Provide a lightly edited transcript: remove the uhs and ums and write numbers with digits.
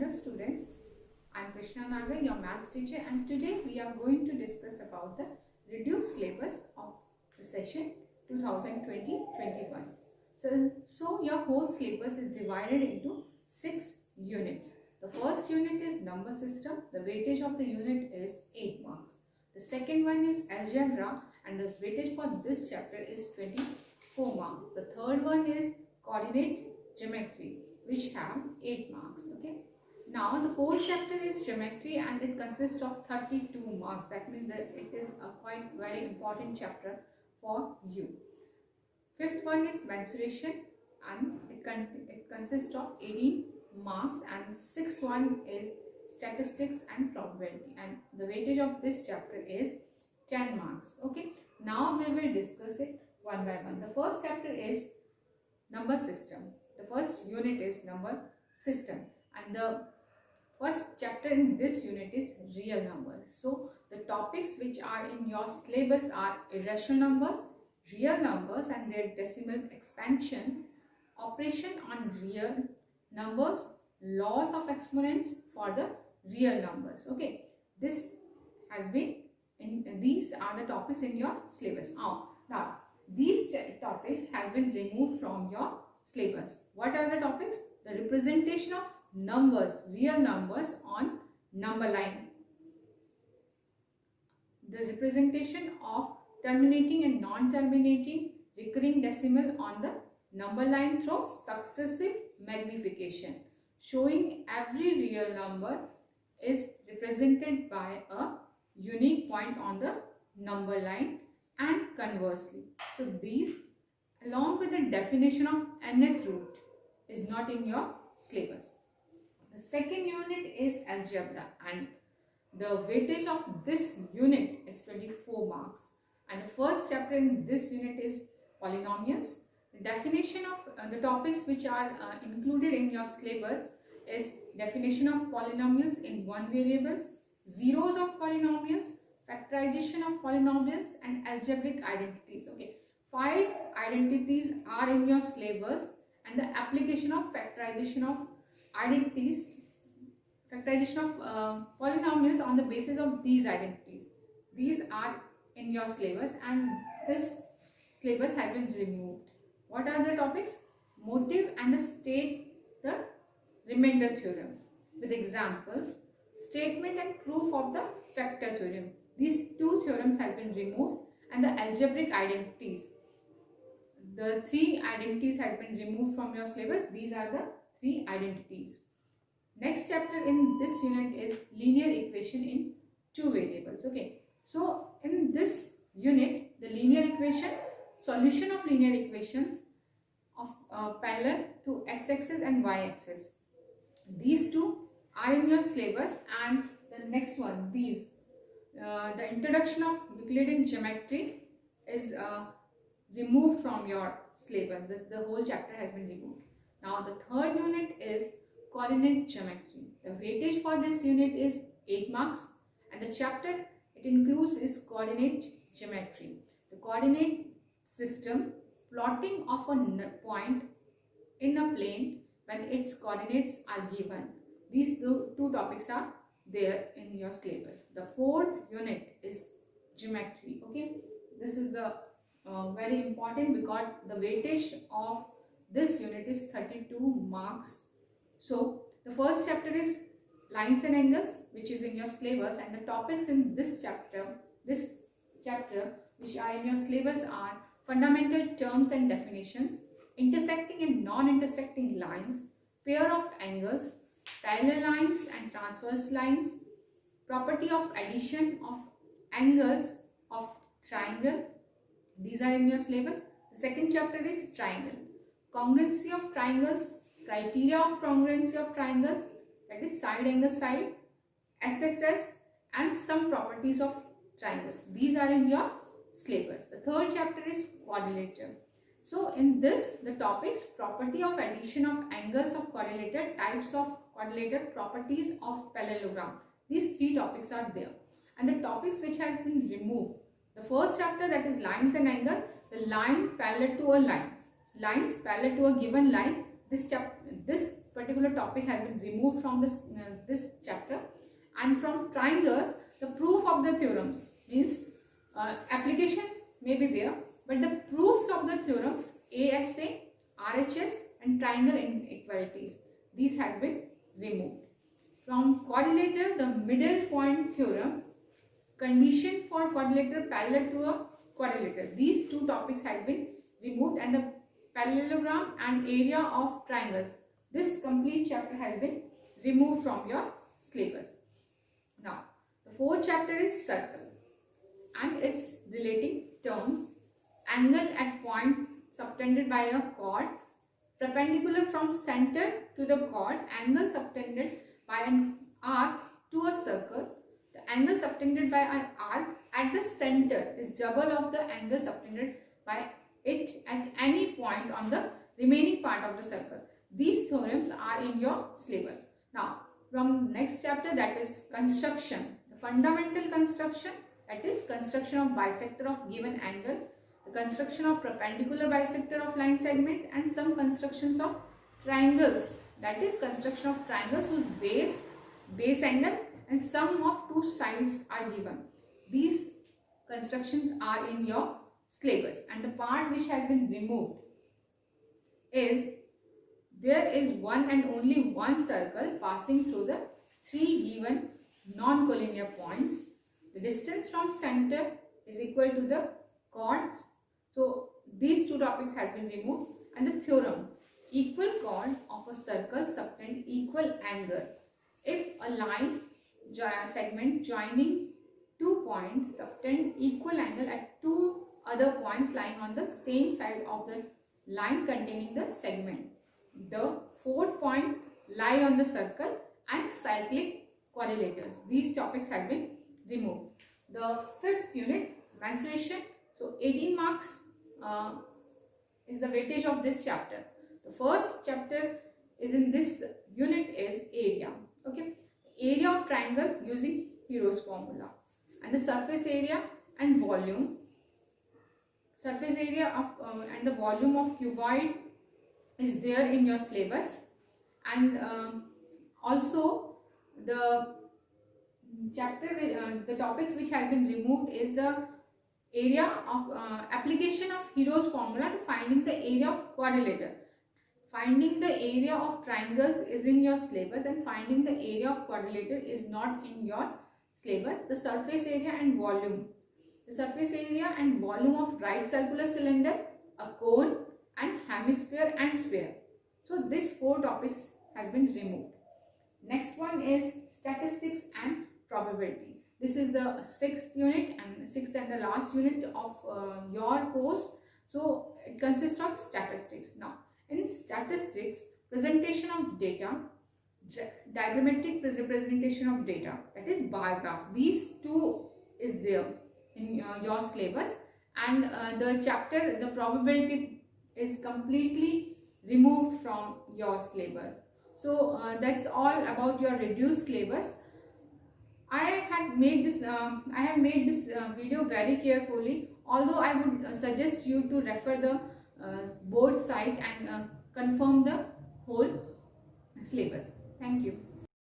Hello students, I am Krishna Nagar, your maths teacher, and today we are going to discuss about the reduced syllabus of the session 2020-21. So your whole syllabus is divided into 6 units. The first unit is number system. The weightage of the unit is 8 marks. The second one is algebra and the weightage for this chapter is 24 marks. The third one is coordinate geometry, which have 8 marks. Okay. Now the fourth chapter is geometry and it consists of 32 marks. That means that it is a quite very important chapter for you. Fifth one is mensuration and it consists of 18 marks, and sixth one is statistics and probability, and the weightage of this chapter is 10 marks. Okay. Now we will discuss it one by one. The first chapter is number system. The first unit is number system, and the first chapter in this unit is real numbers. So the topics which are in your syllabus are irrational numbers, real numbers and their decimal expansion, operation on real numbers, laws of exponents for the real numbers. Okay, this has been these are the topics in your syllabus. Now these topics have been removed from your syllabus. What are the topics? The representation of numbers, real numbers on number line, the representation of terminating and non-terminating recurring decimal on the number line through successive magnification, showing every real number is represented by a unique point on the number line, and conversely. So these along with the definition of nth root is not in your syllabus. The second unit is algebra and the weightage of this unit is 24 marks, and the first chapter in this unit is polynomials. The definition of the topics which are included in your syllabus is definition of polynomials in one variables, zeros of polynomials, factorization of polynomials and algebraic identities. Okay, 5 identities are in your syllabus, and the application of factorization of identities, factorization of polynomials on the basis of these identities. These are in your syllabus and this syllabus has been removed. What are the topics? Motive and the state the remainder theorem with examples, statement and proof of the factor theorem. These two theorems have been removed, and the algebraic identities. The 3 identities have been removed from your syllabus. These are the 3 identities. Next chapter in this unit is linear equation in 2 variables. Okay, so in this unit, the linear equation, solution of linear equations of parallel to x-axis and y-axis. These 2 are in your syllabus, and the next one, these the introduction of Euclidean geometry is removed from your syllabus. The whole chapter has been removed. Now the third unit is coordinate geometry. The weightage for this unit is 8 marks, and the chapter it includes is coordinate geometry. The coordinate system, plotting of a point in a plane when its coordinates are given. These two topics are there in your syllabus. The fourth unit is geometry. Okay, this is the very important because the weightage of this unit is 32 marks. So the first chapter is lines and angles, which is in your syllabus, and the topics in this chapter which are in your syllabus are fundamental terms and definitions, intersecting and non-intersecting lines, pair of angles, parallel lines and transverse lines, property of addition of angles of triangle. These are in your syllabus. The second chapter is triangle, congruency of triangles, criteria of congruency of triangles, that is side angle side, SSS and some properties of triangles. These are in your syllabus. The third chapter is quadrilateral. So in this, the topics property of addition of angles of quadrilateral, types of quadrilateral, properties of parallelogram. These 3 topics are there. And the topics which have been removed. The first chapter, that is lines and angle, the line parallel to a line, lines parallel to a given line. This particular topic has been removed from this chapter. And from triangles, the proof of the theorems means application may be there, but the proofs of the theorems ASA, RHS and triangle inequalities, these has been removed. From quadrilateral, the middle point theorem, condition for quadrilateral parallel to a quadrilateral, these two topics have been removed, and the parallelogram and area of triangles, this complete chapter has been removed from your syllabus. Now, the fourth chapter is circle and its relating terms, angle at point subtended by a chord, perpendicular from center to the chord, angle subtended by an arc to a circle. The angle subtended by an arc at the center is double of the angle subtended by it at any point on the remaining part of the circle. These theorems are in your syllabus. Now, from next chapter, that is construction, the fundamental construction, that is construction of bisector of given angle, the construction of perpendicular bisector of line segment, and some constructions of triangles, that is construction of triangles whose base angle and sum of two sides are given. These constructions are in your syllabus, and the part which has been removed is there is one and only one circle passing through the three given non-collinear points. The distance from center is equal to the chords. So these two topics have been removed, and the theorem, equal chord of a circle subtend equal angle if a line segment joining two points subtend equal angle at two other points lying on the same side of the line containing the segment. The fourth point lie on the circle, and cyclic quadrilaters. These topics have been removed. The fifth unit, mensuration. So 18 marks is the weightage of this chapter. The first chapter is in this unit is area. Okay, area of triangles using Hero's formula, and the surface area and volume. Surface area of and the volume of cuboid is there in your syllabus, and also the chapter the topics which have been removed is the area of application of Hero's formula to finding the area of quadrilateral. Finding the area of triangles is in your syllabus, and finding the area of quadrilateral is not in your syllabus. The surface area and volume. The surface area and volume of right circular cylinder, a cone, and hemisphere and sphere. So these four topics has been removed. Next one is statistics and probability. This is the sixth unit and the last unit of your course. So it consists of statistics. Now in statistics, presentation of data, diagrammatic representation of data, that is bar graph. These two is there in your syllabus, and the chapter, the probability is completely removed from your syllabus. So that's all about your reduced syllabus. I have made this video very carefully, although I would suggest you to refer the board site and confirm the whole syllabus. Thank you.